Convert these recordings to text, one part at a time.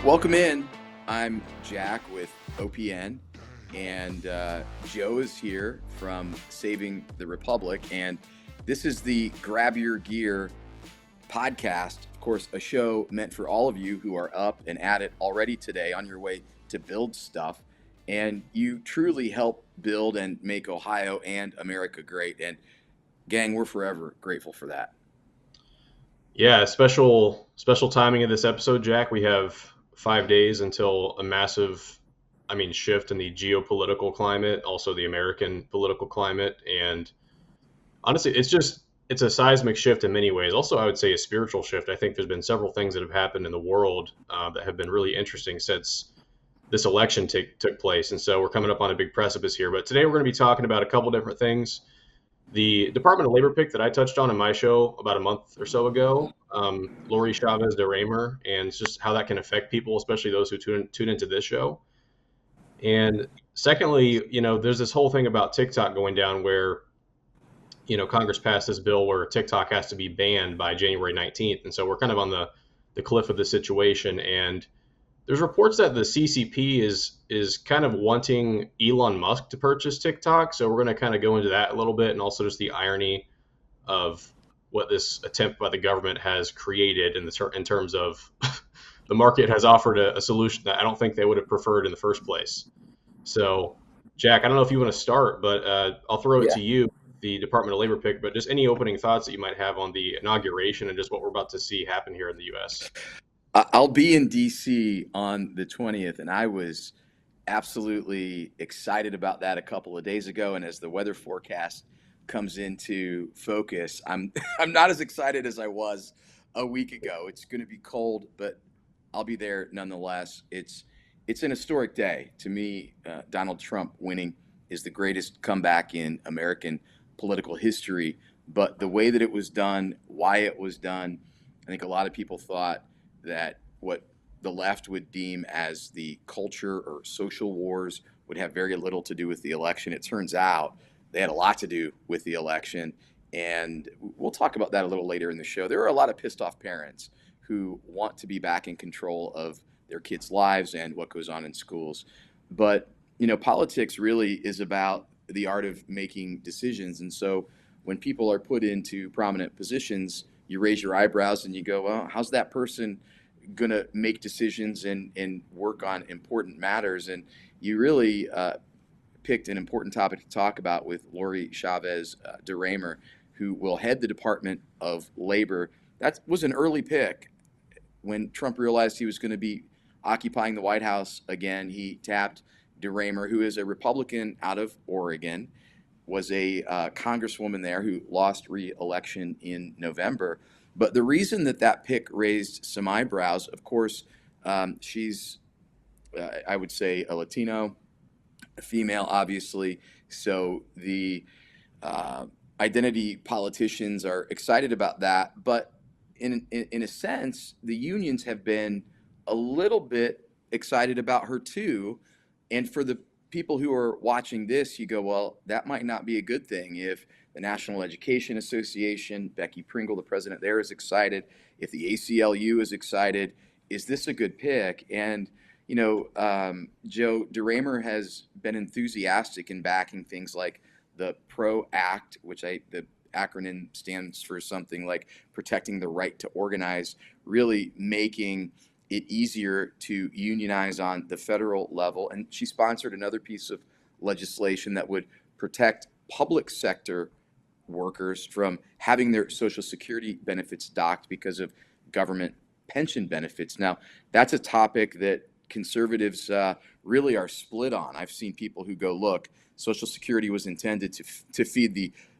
Welcome in. I'm Jack with OPN, and Joe is here from Saving the Republic. And this is the Grab Your Gear podcast. Of course, a show meant for all of you who are up and at it already today on your way to build stuff. And you truly help build and make Ohio and America great. And gang, we're forever grateful for that. Yeah, special timing of this episode, Jack. We have 5 days until a massive, shift in the geopolitical climate, also the American political climate. And honestly, it's a seismic shift in many ways. Also, I would say a spiritual shift. I think there's been several things that have happened in the world that have been really interesting since this election took place. And so we're coming up on a big precipice here. But today we're going to be talking about a couple different things. The Department of Labor pick that I touched on in my show about a month or so ago, Lori Chavez-Deremer, and it's just how that can affect people, especially those who tune into this show. And secondly, there's this whole thing about TikTok going down where, Congress passed this bill where TikTok has to be banned by January 19th. And so we're kind of on the cliff of the situation. And there's reports that the CCP is kind of wanting Elon Musk to purchase TikTok. So we're going to kind of go into that a little bit, and also just the irony of what this attempt by the government has created in terms of the market has offered a solution that I don't think they would have preferred in the first place. So, Jack, I don't know if you want to start, but I'll throw it to you, the Department of Labor pick, but just any opening thoughts that you might have on the inauguration and just what we're about to see happen here in the U.S. I'll be in DC on the 20th, and I was absolutely excited about that a couple of days ago. And as the weather forecast comes into focus, I'm I'm not as excited as I was a week ago. It's going to be cold, but I'll be there nonetheless. It's an historic day to me. Donald Trump winning is the greatest comeback in American political history. But the way that it was done, why it was done, I think a lot of people thought that what the left would deem as the culture or social wars would have very little to do with the election. It turns out they had a lot to do with the election. And we'll talk about that a little later in the show. There are a lot of pissed off parents who want to be back in control of their kids' lives and what goes on in schools. But, politics really is about the art of making decisions. And so when people are put into prominent positions, you raise your eyebrows and you go, well, how's that person going to make decisions and work on important matters? And you really picked an important topic to talk about with Lori Chavez-Deremer, who will head the Department of Labor. That was an early pick. When Trump realized he was going to be occupying the White House again, he tapped Deremer, who is a Republican out of Oregon, was a congresswoman there who lost re-election in November. But the reason that pick raised some eyebrows, of course, she's, I would say, a Latino, a female, obviously. So the identity politicians are excited about that. But in a sense, the unions have been a little bit excited about her too. And for the people who are watching this, you go, well, that might not be a good thing if the National Education Association, Becky Pringle, the president there, is excited, if the ACLU is excited. Is this a good pick? And, Joe, Deremer has been enthusiastic in backing things like the PRO Act, which the acronym stands for something like protecting the right to organize, really making it easier to unionize on the federal level. And she sponsored another piece of legislation that would protect public sector workers from having their Social Security benefits docked because of government pension benefits. Now, that's a topic that conservatives really are split on. I've seen people who go, look, Social Security was intended to feed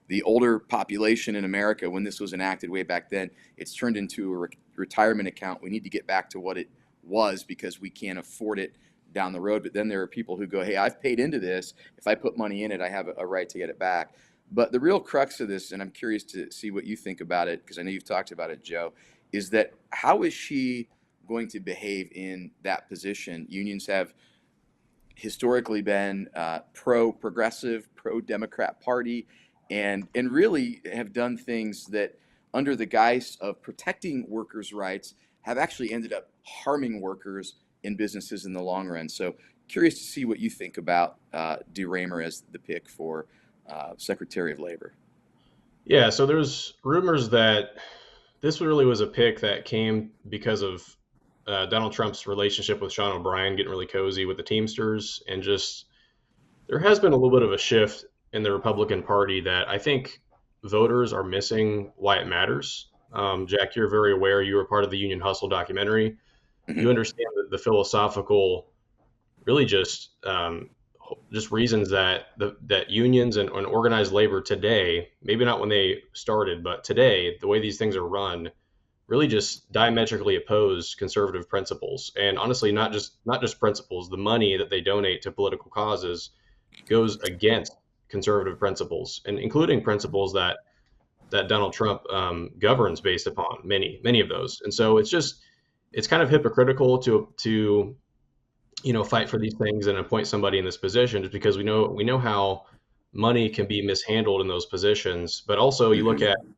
the older population in America when this was enacted way back then. It's turned into a retirement account. We need to get back to what it was because we can't afford it down the road. But then there are people who go, hey, I've paid into this. If I put money in it, I have a right to get it back. But the real crux of this, and I'm curious to see what you think about it, because I know you've talked about it, Joe, is that how is she going to behave in that position? Unions have historically been pro-progressive, pro-Democrat Party, and really have done things that, under the guise of protecting workers' rights, have actually ended up harming workers in businesses in the long run. So curious to see what you think about DeRaymer as the pick for Secretary of Labor. Yeah, so there's rumors that this really was a pick that came because of Donald Trump's relationship with Sean O'Brien getting really cozy with the Teamsters, and just there has been a little bit of a shift in the Republican Party that I think voters are missing why it matters. Jack, you're very aware. You were part of the Union Hustle documentary. You Mhm. understand the philosophical, really just reasons that that unions and organized labor today, maybe not when they started, but today, the way these things are run, really just diametrically oppose conservative principles. And honestly, not just principles. The money that they donate to political causes goes against conservative principles, and including principles that Donald Trump governs based upon many of those. And so it's kind of hypocritical to fight for these things and appoint somebody in this position, just because we know how money can be mishandled in those positions. But also, you look at Mhm.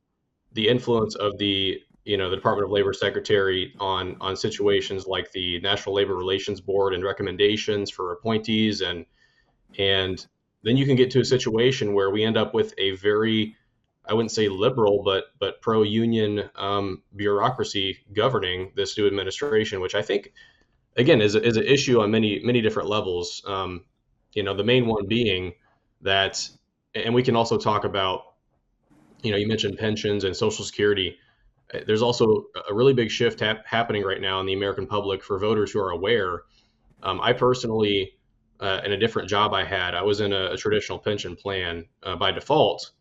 the influence of the Department of Labor secretary on situations like the National Labor Relations Board and recommendations for appointees, and then you can get to a situation where we end up with a very, I wouldn't say liberal, but pro union bureaucracy governing this new administration, which I think again is an issue on many different levels. The main one being that, and we can also talk about, you mentioned pensions and Social Security. There's also a really big shift happening right now in the American public for voters who are aware. I personally, in a different job I had, I was in a traditional pension plan by default,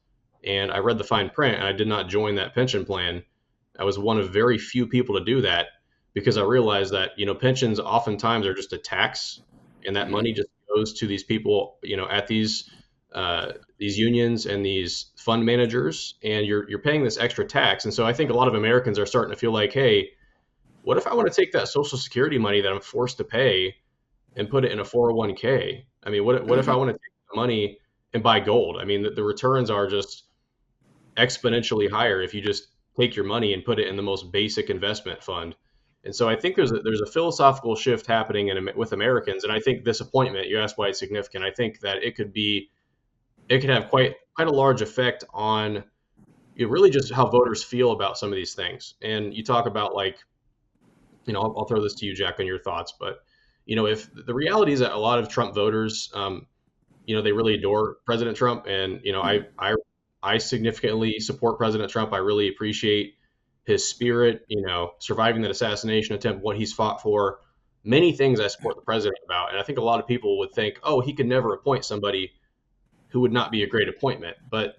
and I read the fine print, and I did not join that pension plan. I was one of very few people to do that because I realized that pensions oftentimes are just a tax, and that Mhm. money just goes to these people at these unions and these fund managers, and you're paying this extra tax. And so I think a lot of Americans are starting to feel like, hey, what if I want to take that Social Security money that I'm forced to pay and put it in a 401k? I mean, what if I Mhm. want to take the money and buy gold? I mean, the returns are just exponentially higher if you just take your money and put it in the most basic investment fund. And so I think there's a philosophical shift happening with Americans, and I think this appointment, you asked why it's significant. I think that it could have quite a large effect on really just how voters feel about some of these things. And you talk about, like, I'll throw this to you, Jack, on your thoughts, but if the reality is that a lot of Trump voters, they really adore President Trump, and Mhm. I significantly support President Trump. I really appreciate his spirit, surviving that assassination attempt, what he's fought for, many things I support the president about. And I think a lot of people would think, oh, he could never appoint somebody who would not be a great appointment, but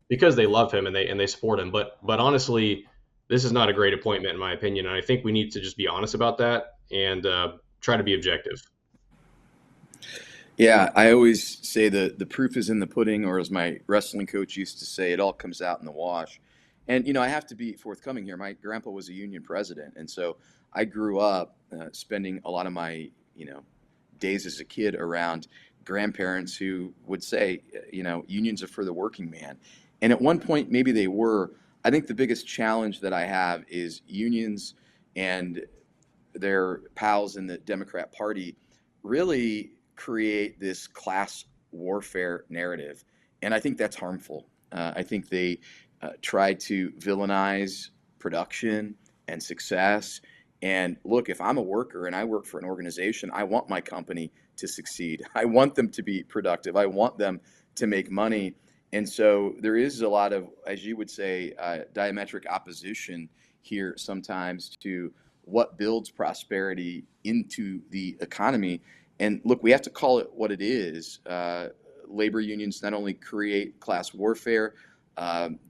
because they love him and they support him. But honestly, this is not a great appointment in my opinion, and I think we need to just be honest about that and try to be objective. Yeah, I always say the proof is in the pudding, or as my wrestling coach used to say, it all comes out in the wash. And I have to be forthcoming here. My grandpa was a union president, and so I grew up spending a lot of my days as a kid around grandparents who would say, unions are for the working man. And at one point, maybe they were. I think the biggest challenge that I have is unions and their pals in the Democrat Party really create this class warfare narrative. And I think that's harmful. I think they try to villainize production and success. And look, if I'm a worker and I work for an organization, I want my company to succeed. I want them to be productive. I want them to make money. And so there is a lot of, as you would say, diametric opposition here sometimes to what builds prosperity into the economy. And look, we have to call it what it is. Labor unions not only create class warfare,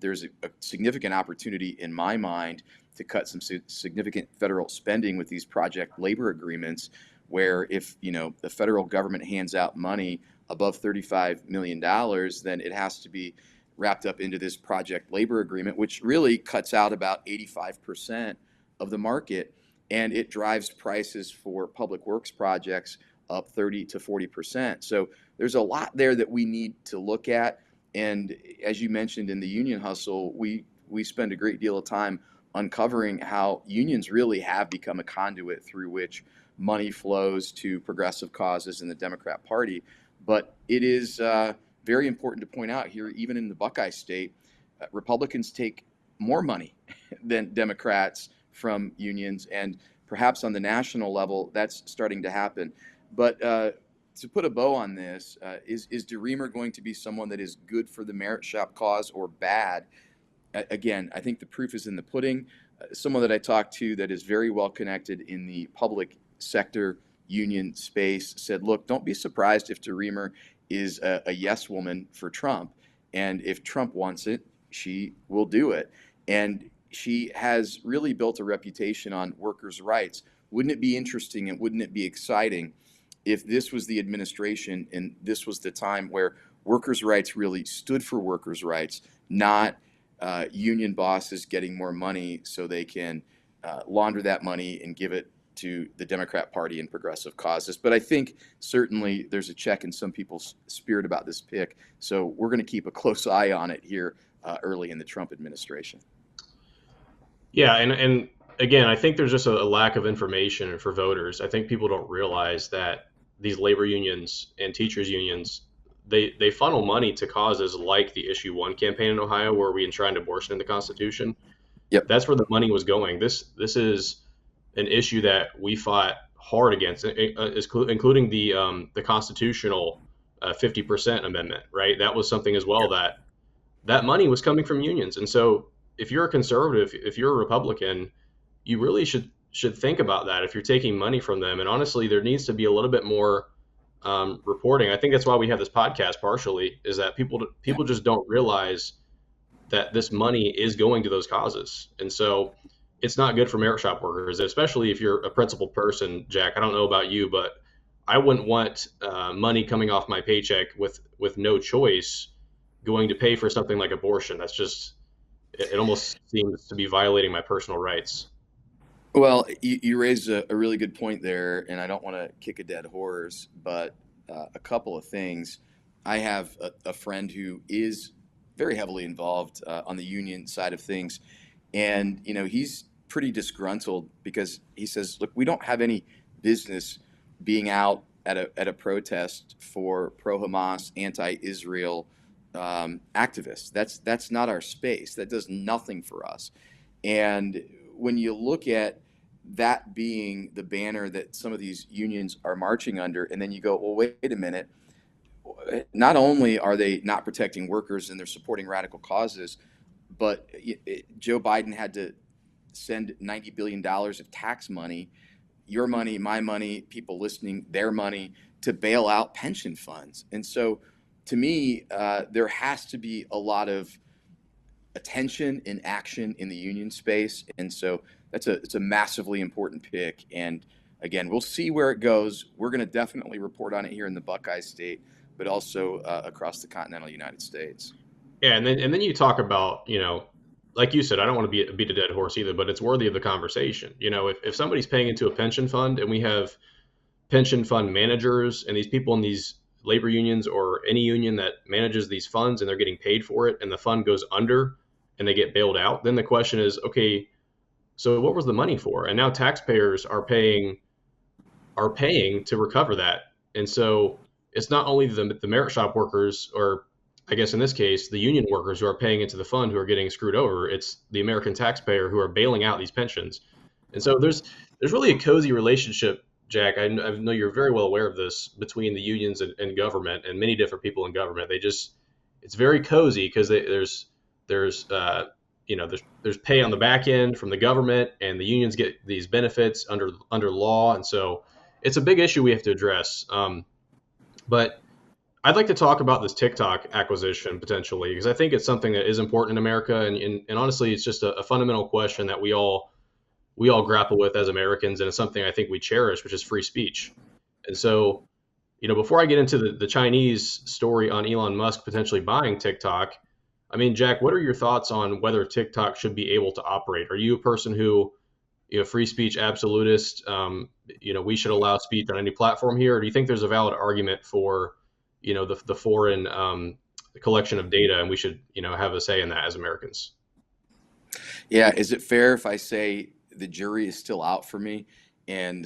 there's a significant opportunity in my mind to cut some significant federal spending with these project labor agreements, where if the federal government hands out money above $35 million, then it has to be wrapped up into this project labor agreement, which really cuts out about 85% of the market, and it drives prices for public works projects up 30 to 40%. So there's a lot there that we need to look at. And as you mentioned in the union hustle, we spend a great deal of time uncovering how unions really have become a conduit through which money flows to progressive causes in the Democrat Party. But it is very important to point out here, even in the Buckeye State, Republicans take more money than Democrats from unions, and perhaps on the national level, that's starting to happen. But to put a bow on this, is Deremer going to be someone that is good for the merit shop cause or bad? Again, I think the proof is in the pudding. Someone that I talked to that is very well connected in the public sector union space said, look, don't be surprised if Deremer is a yes woman for Trump. And if Trump wants it, she will do it. And she has really built a reputation on workers' rights. Wouldn't it be interesting and wouldn't it be exciting if this was the administration and this was the time where workers' rights really stood for workers' rights, not union bosses getting more money so they can launder that money and give it to the Democrat Party and progressive causes. But I think certainly there's a check in some people's spirit about this pick. So we're going to keep a close eye on it here early in the Trump administration. Yeah, and again, I think there's just a lack of information for voters. I think people don't realize that these labor unions and teachers unions, they funnel money to causes like the Issue One campaign in Ohio, where we enshrined abortion in the Constitution. Yep. That's where the money was going. This is an issue that we fought hard against, including the constitutional 50% amendment. Right, that was something as well, that money was coming from unions. And so if you're a conservative, if you're a Republican, you really should think about that if you're taking money from them. And honestly, there needs to be a little bit more reporting. I think that's why we have this podcast partially, is that people just don't realize that this money is going to those causes. And so it's not good for merit shop workers, especially if you're a principled person, Jack. I don't know about you, but I wouldn't want money coming off my paycheck with no choice going to pay for something like abortion. That's just, it almost seems to be violating my personal rights. Well, you raised a really good point there, and I don't want to kick a dead horse, but a couple of things. I have a friend who is very heavily involved on the union side of things, and he's pretty disgruntled because he says, "Look, we don't have any business being out at a protest for pro-Hamas, anti-Israel activists. That's not our space. That does nothing for us." And when you look at that being the banner that some of these unions are marching under, and then you go, well, wait a minute. Not only are they not protecting workers and they're supporting radical causes, but Joe Biden had to send $90 billion of tax money, your money, my money, people listening, their money, to bail out pension funds. And so to me, there has to be a lot of attention and action in the union space. And so it's a massively important pick. And again, we'll see where it goes. We're going to definitely report on it here in the Buckeye State, but also across the continental United States. Yeah, and then you talk about, like you said, I don't want to beat a dead horse either, but it's worthy of the conversation. If somebody's paying into a pension fund and we have pension fund managers and these people in these labor unions or any union that manages these funds and they're getting paid for it and the fund goes under and they get bailed out, then the question is, okay, so what was the money for? And now taxpayers are paying to recover that. And so it's not only the merit shop workers, or I guess in this case, the union workers who are paying into the fund who are getting screwed over. It's the American taxpayer who are bailing out these pensions. And so there's really a cozy relationship, Jack. I know you're very well aware of this, between the unions and government and many different people in government. It's very cozy because there's pay on the back end from the government, and the unions get these benefits under law. And so it's a big issue we have to address. But I'd like to talk about this TikTok acquisition potentially, because I think it's something that is important in America. And honestly, it's just a fundamental question that we all grapple with as Americans. And it's something I think we cherish, which is free speech. And so, before I get into the Chinese story on Elon Musk potentially buying TikTok, I mean, Jack, what are your thoughts on whether TikTok should be able to operate? Are you a person who, free speech absolutist, we should allow speech on any platform here? Or do you think there's a valid argument for, the foreign collection of data, and we should, have a say in that as Americans? Yeah, is it fair if I say the jury is still out for me? And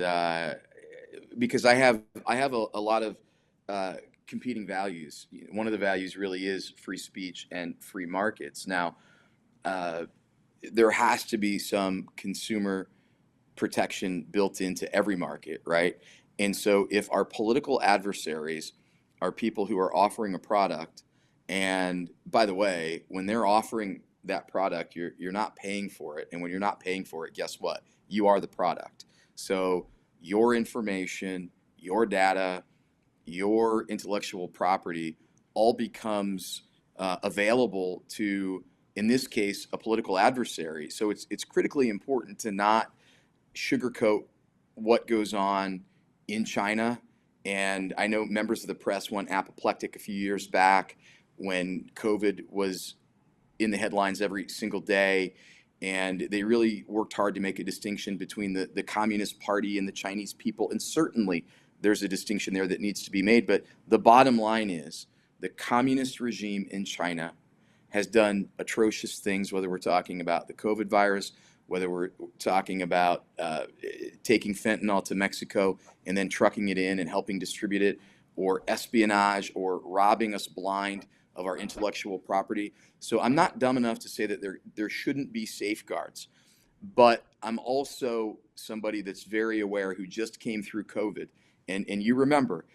because I have a lot of uh, competing values. One of the values really is free speech and free markets. Now, uh, there has to be some consumer protection built into every market, right? And so if our political adversaries are people who are offering a product, and by the way, when they're offering that product, you're not paying for it. And when you're not paying for it, guess what? You are the product. So your information, your data, your intellectual property all becomes available to, in this case, a political adversary. So it's critically important to not sugarcoat what goes on in China. And I know members of the press went apoplectic a few years back when COVID was in the headlines every single day. And they really worked hard to make a distinction between the Communist Party and the Chinese people. And certainly there's a distinction there that needs to be made. But the bottom line is the communist regime in China has done atrocious things, whether we're talking about the COVID virus, whether we're talking about taking fentanyl to Mexico and then trucking it in and helping distribute it, or espionage, or robbing us blind of our intellectual property. So I'm not dumb enough to say that there shouldn't be safeguards, but I'm also somebody that's very aware who just came through COVID. And you remember,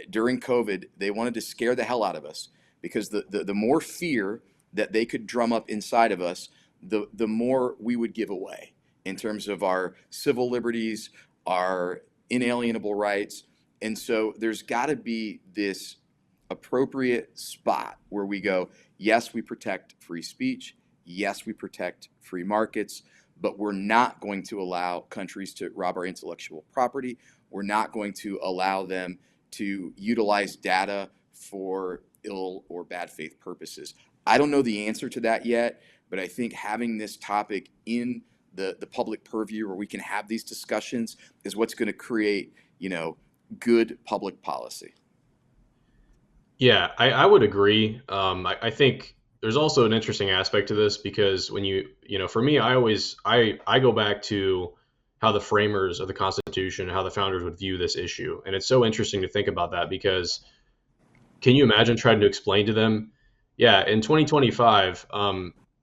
during COVID, they wanted to scare the hell out of us because the more fear that they could drum up inside of us, the more we would give away in terms of our civil liberties, our inalienable rights. And so there's got to be this appropriate spot where we go, yes, we protect free speech. Yes, we protect free markets, but we're not going to allow countries to rob our intellectual property. We're not going to allow them to utilize data for ill or bad faith purposes. I don't know the answer to that yet, but I think having this topic in the public purview where we can have these discussions is what's going to create, good public policy. Yeah, I would agree. I think there's also an interesting aspect to this because when for me, I go back to how the framers of the Constitution, how the founders would view this issue. And it's so interesting to think about that because can you imagine trying to explain to them, yeah, in 2025,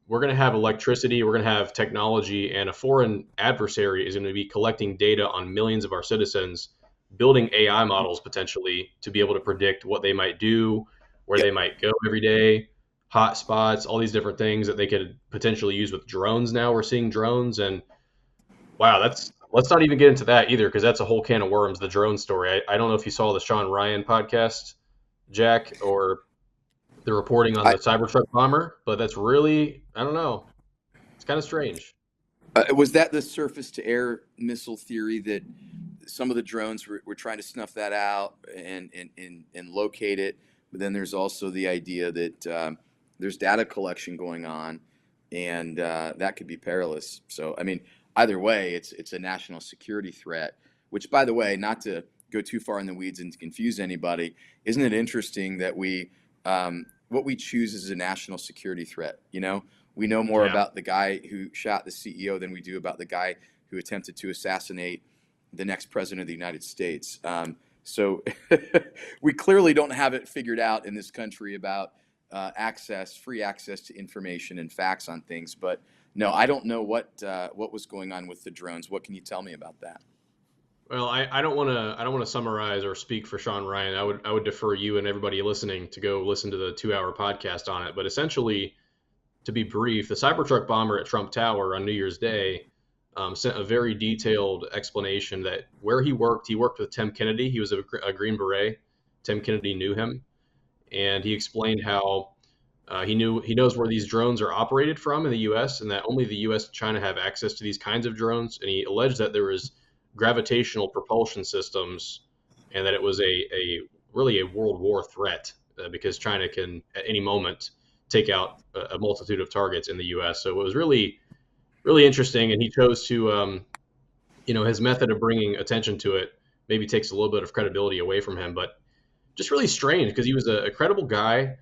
we're going to have electricity, we're going to have technology, and a foreign adversary is going to be collecting data on millions of our citizens, building AI models potentially to be able to predict what they might do, where they Yep. might go every day, hot spots, all these different things that they could potentially use with drones. Now we're seeing drones, and wow, let's not even get into that either because that's a whole can of worms. The drone story. I don't know if you saw the Sean Ryan podcast, Jack, or the reporting on I, the Cybertruck bomber, but that's really, I don't know, it's kind of strange. was that the surface to air missile theory that some of the drones were trying to snuff that out and locate it? But then there's also the idea that there's data collection going on, and that could be perilous. So, I mean, either way, it's a national security threat. Which, by the way, not to go too far in the weeds and to confuse anybody, isn't it interesting that what we choose is a national security threat? We know more Yeah. about the guy who shot the CEO than we do about the guy who attempted to assassinate the next president of the United States. So we clearly don't have it figured out in this country about free access to information and facts on things. But no, I don't know what was going on with the drones. What can you tell me about that? Well, I don't want to summarize or speak for Sean Ryan. I would defer you and everybody listening to go listen to the 2 hour podcast on it. But essentially, to be brief, the Cybertruck bomber at Trump Tower on New Year's Day sent a very detailed explanation that where he worked with Tim Kennedy. He was a Green Beret. Tim Kennedy knew him, and he explained how he knows where these drones are operated from in the U.S. and that only the U.S. and China have access to these kinds of drones. And he alleged that there was gravitational propulsion systems, and that it was a really a World War threat because China can at any moment take out a multitude of targets in the U.S. So it was really interesting, and he chose to his method of bringing attention to it maybe takes a little bit of credibility away from him, but just really strange because he was a credible guy.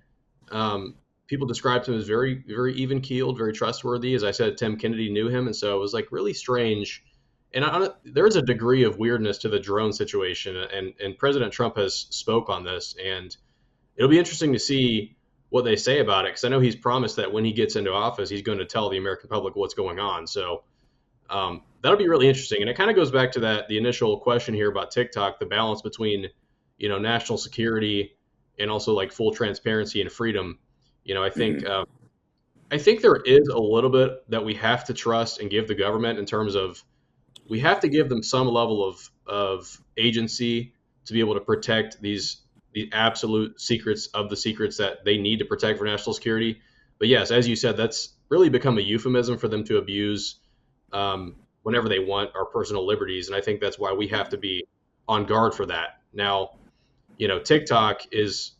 people described him as very, very even keeled, very trustworthy. As I said, Tim Kennedy knew him, and so it was like really strange. And there is a degree of weirdness to the drone situation, and President Trump has spoke on this, and it'll be interesting to see what they say about it, because I know he's promised that when he gets into office, he's going to tell the American public what's going on. So that'll be really interesting. And it kind of goes back to the initial question here about TikTok, the balance between, national security and also like full transparency and freedom. Hmm. I think there is a little bit that we have to trust and give the government in terms of we have to give them some level of agency to be able to protect the absolute secrets of the secrets that they need to protect for national security. But yes, as you said, that's really become a euphemism for them to abuse whenever they want our personal liberties, and I think that's why we have to be on guard for that. Now, TikTok is.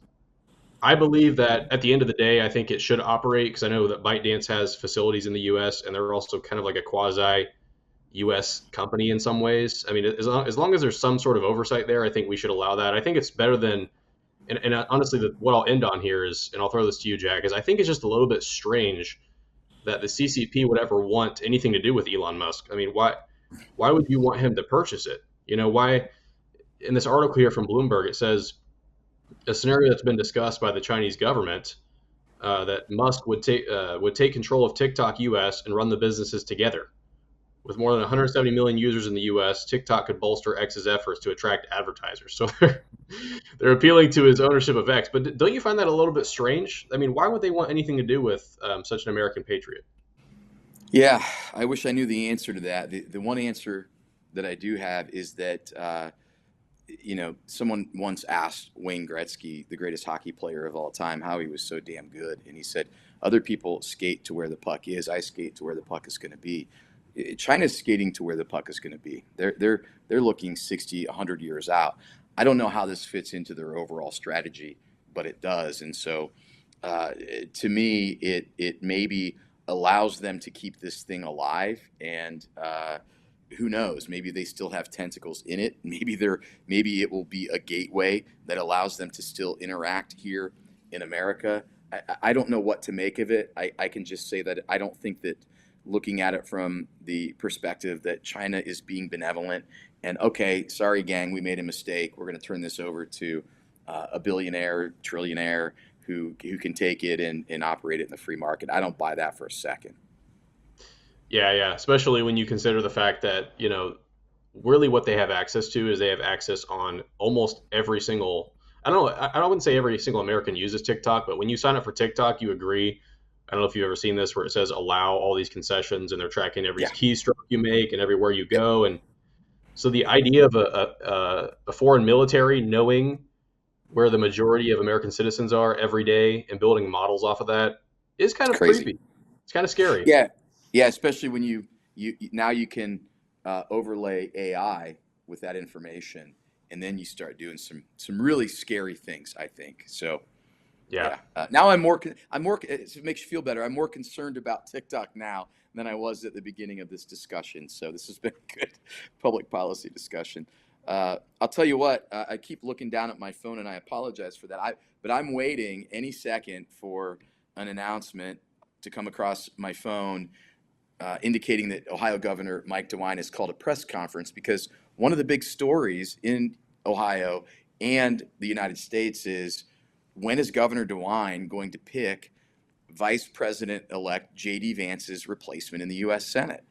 I believe that at the end of the day, I think it should operate because I know that ByteDance has facilities in the U.S. and they're also kind of like a quasi U.S. company in some ways. I mean, as long as there's some sort of oversight there, I think we should allow that. I think it's better than, and honestly, what I'll end on here is, and I'll throw this to you, Jack, is I think it's just a little bit strange that the CCP would ever want anything to do with Elon Musk. I mean, why would you want him to purchase it? Why? In this article here from Bloomberg, it says a scenario that's been discussed by the Chinese government that Musk would take control of TikTok US and run the businesses together. With more than 170 million users in the U.S., TikTok could bolster X's efforts to attract advertisers. So they're appealing to his ownership of X. But don't you find that a little bit strange? I mean, why would they want anything to do with such an American patriot? Yeah, I wish I knew the answer to that. The one answer that I do have is that someone once asked Wayne Gretzky, the greatest hockey player of all time, how he was so damn good, and he said, "Other people skate to where the puck is. I skate to where the puck is going to be." China's skating to where the puck is going to be. They're looking 60, 100 years out. I don't know how this fits into their overall strategy, but it does. And so, to me, it maybe allows them to keep this thing alive. And who knows? Maybe they still have tentacles in it. Maybe it will be a gateway that allows them to still interact here in America. I don't know what to make of it. I can just say that I don't think that looking at it from the perspective that China is being benevolent and okay, sorry, gang, we made a mistake. We're going to turn this over to a billionaire, trillionaire who can take it and operate it in the free market. I don't buy that for a second. Yeah, yeah. Especially when you consider the fact that, really what they have access to is they have access on almost every single. I don't know. I wouldn't say every single American uses TikTok, but when you sign up for TikTok, you agree. I don't know if you've ever seen this where it says allow all these concessions and they're tracking every Yeah. keystroke you make and everywhere you Yep. go. And so the idea of a foreign military knowing where the majority of American citizens are every day and building models off of that is kind It's of crazy. creepy. It's kind of scary. Yeah. Yeah. Especially when now you can overlay AI with that information, and then you start doing some really scary things. I think so. Yeah. Yeah. Now I'm more. It makes you feel better. I'm more concerned about TikTok now than I was at the beginning of this discussion. So this has been a good public policy discussion. I'll tell you what. I keep looking down at my phone, and I apologize for that. But I'm waiting any second for an announcement to come across my phone indicating that Ohio Governor Mike DeWine has called a press conference because one of the big stories in Ohio and the United States is when is Governor DeWine going to pick Vice President elect J.D. Vance's replacement in the U.S. Senate?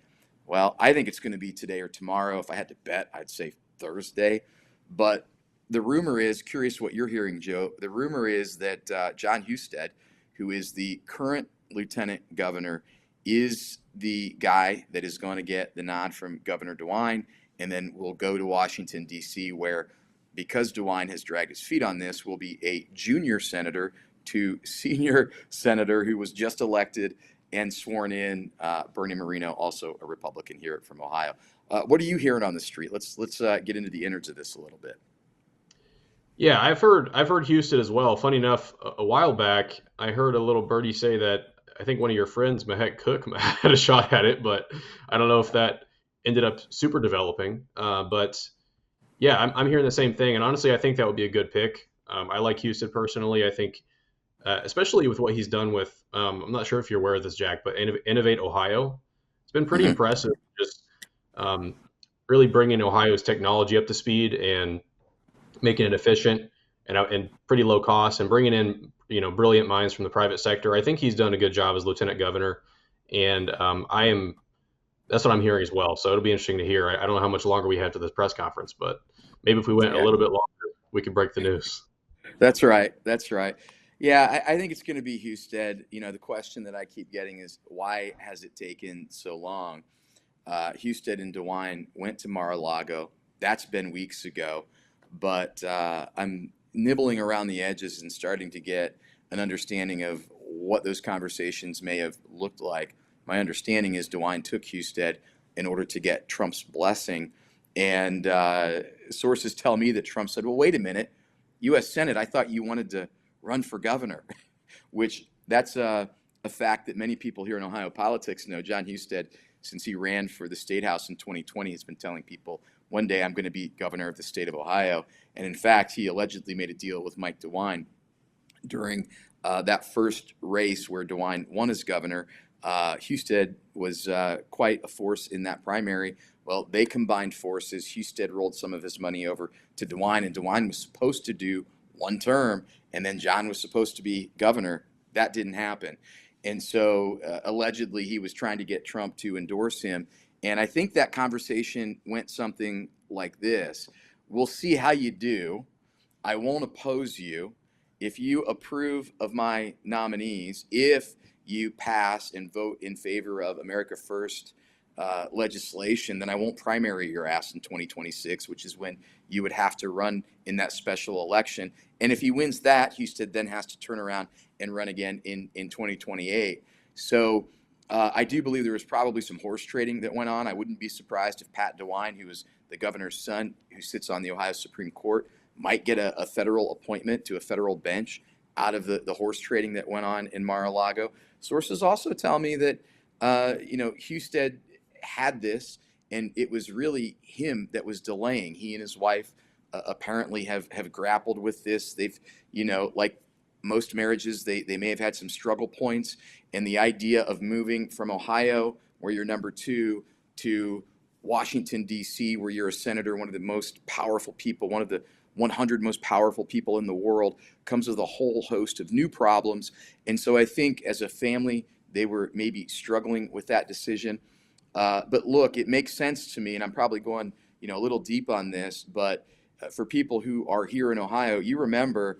Well, I think it's going to be today or tomorrow. If I had to bet, I'd say Thursday. But the rumor is, curious what you're hearing, Joe. The rumor is that John Husted, who is the current lieutenant governor, is the guy that is going to get the nod from Governor DeWine, and then we'll go to Washington, D.C., where because DeWine has dragged his feet on this, will be a junior senator to senior senator who was just elected and sworn in, Bernie Moreno, also a Republican here from Ohio. What are you hearing on the street? Let's get into the innards of this a little bit. Yeah, I've heard Houston as well. Funny enough, a while back, I heard a little birdie say that I think one of your friends, Mahek Cook, had a shot at it, but I don't know if that ended up super developing. But yeah, I'm hearing the same thing, and honestly, I think that would be a good pick. I like Houston personally. I think especially with what he's done with. I'm not sure if you're aware of this, Jack, but Innovate Ohio. It's been pretty Hmm. impressive. Just um, really bringing Ohio's technology up to speed and making it efficient and pretty low cost, and bringing in brilliant minds from the private sector. I think he's done a good job as lieutenant governor, and I am that's what I'm hearing as well. So it'll be interesting to hear. I don't know how much longer we have to this press conference, but maybe if we went a Yeah, little bit longer, we could break the news. that's right. That's right. Yeah, I think it's going to be Husted. The question that I keep getting is why has it taken so long? Husted and DeWine went to Mar-a-Lago. That's been weeks ago, but I'm nibbling around the edges and starting to get an understanding of what those conversations may have looked like. My understanding is DeWine took Husted in order to get Trump's blessing, and sources tell me that Trump said, "Well, wait a minute, U.S. Senate. I thought you wanted to run for governor," which that's a fact that many people here in Ohio politics know. John Husted, since he ran for the state house in 2020, has been telling people, one day I'm going to be governor of the state of Ohio. And in fact, he allegedly made a deal with Mike DeWine during that first race where DeWine won as governor. Husted was quite a force in that primary. Well, they combined forces. Husted rolled some of his money over to DeWine, and DeWine was supposed to do one term, and then John was supposed to be governor. That didn't happen. And so allegedly, he was trying to get Trump to endorse him. And I think that conversation went something like this: we'll see how you do. I won't oppose you. If you approve of my nominees, if you pass and vote in favor of America First legislation, then I won't primary your ass in 2026, which is when you would have to run in that special election. And if he wins that, Houston then has to turn around and run again in 2028. So I do believe there was probably some horse trading that went on. I wouldn't be surprised if Pat DeWine, who is the governor's son, who sits on the Ohio Supreme Court, might get a federal appointment to a federal bench out of the horse trading that went on in Mar-a-Lago. Sources also tell me that, Husted had this, and it was really him that was delaying. He and his wife apparently have grappled with this. They've, like most marriages, they may have had some struggle points, and the idea of moving from Ohio, where you're number two, to Washington, D.C., where you're a senator, one of the most powerful people, one of the 100 most powerful people in the world, comes with a whole host of new problems. And so I think as a family, they were maybe struggling with that decision. But look, it makes sense to me, and I'm probably going, a little deep on this, but for people who are here in Ohio, you remember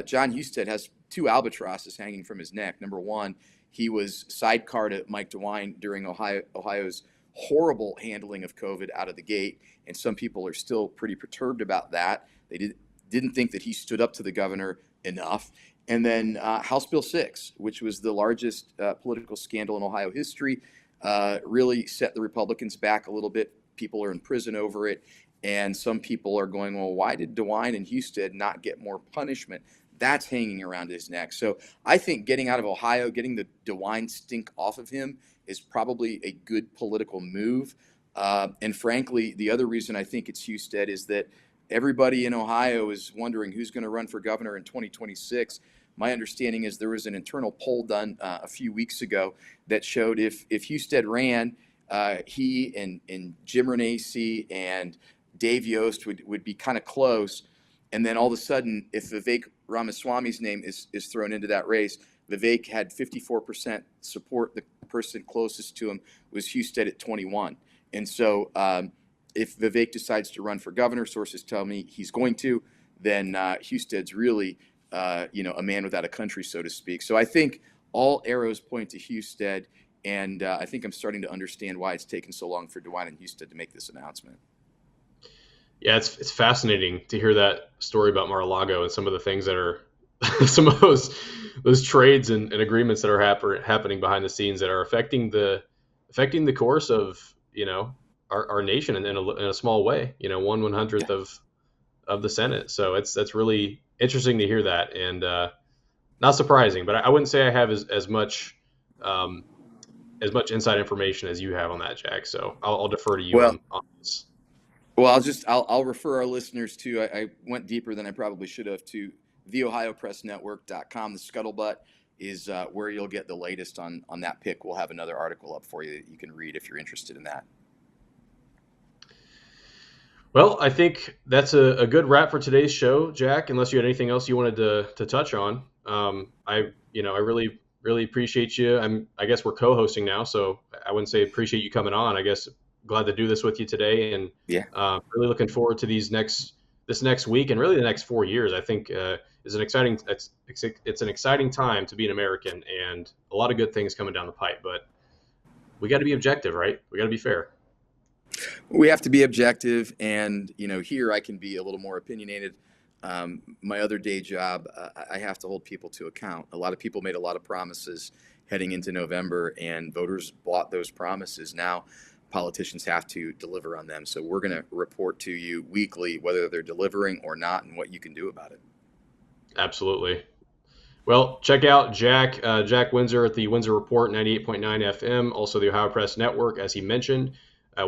John Husted has two albatrosses hanging from his neck. Number one, he was sidecar to Mike DeWine during Ohio's horrible handling of COVID out of the gate, and some people are still pretty perturbed about that. They didn't think that he stood up to the governor enough. And then House Bill 6, which was the largest political scandal in Ohio history, really set the Republicans back a little bit. People are in prison over it. And some people are going, well, why did DeWine and Husted not get more punishment? That's hanging around his neck. So I think getting out of Ohio, getting the DeWine stink off of him is probably a good political move. And frankly, the other reason I think it's Husted is that everybody in Ohio is wondering who's going to run for governor in 2026. My understanding is there was an internal poll done a few weeks ago that showed if Husted ran, he and Jim Renacci and Dave Yost would be kind of close. And then all of a sudden, if Vivek Ramaswamy's name is thrown into that race, Vivek had 54% support. The person closest to him was Husted at 21. And so if Vivek decides to run for governor, sources tell me he's going to, then Husted's really, a man without a country, so to speak. So I think all arrows point to Husted, and I think I'm starting to understand why it's taken so long for DeWine and Husted to make this announcement. Yeah, it's fascinating to hear that story about Mar-a-Lago and some of the things that are some of those trades and agreements that are happening behind the scenes that are affecting the course of our nation in a small way. 1/100th of the Senate. So that's really interesting to hear that, and not surprising. But I wouldn't say I have um, as much inside information as you have on that, Jack. So I'll defer to you Well, on this. well, I'll refer our listeners to. I went deeper than I probably should have to theohiopressnetwork.com. The Scuttlebutt is where you'll get the latest on that pick. We'll have another article up for you that you can read if you're interested in that. Well, I think that's a good wrap for today's show, Jack. Unless you had anything else you wanted to touch on, I really appreciate you. I guess we're co-hosting now, so I wouldn't say appreciate you coming on. I guess glad to do this with you today, and really looking forward to this next week and really the next 4 years. I think is an exciting it's an exciting time to be an American, and a lot of good things coming down the pipe. But we got to be objective, right? We got to be fair. We have to be objective, and here I can be a little more opinionated. My other day job, I have to hold people to account. A lot of people made a lot of promises heading into November, and voters bought those promises. Now politicians have to deliver on them. So we're going to report to you weekly whether they're delivering or not and what you can do about it. Absolutely. Well, check out Jack Windsor at the Windsor Report 98.9 FM, also the Ohio Press Network, as he mentioned.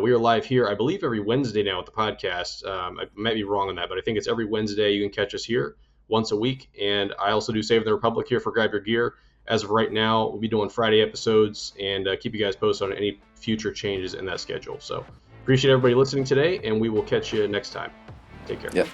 We are live here, I believe, every Wednesday now with the podcast. I might be wrong on that, but I think it's every Wednesday. You can catch us here once a week. And I also do Save the Republic here for Grab Your Gear. As of right now, we'll be doing Friday episodes and keep you guys posted on any future changes in that schedule. So appreciate everybody listening today, and we will catch you next time. Take care. Yep.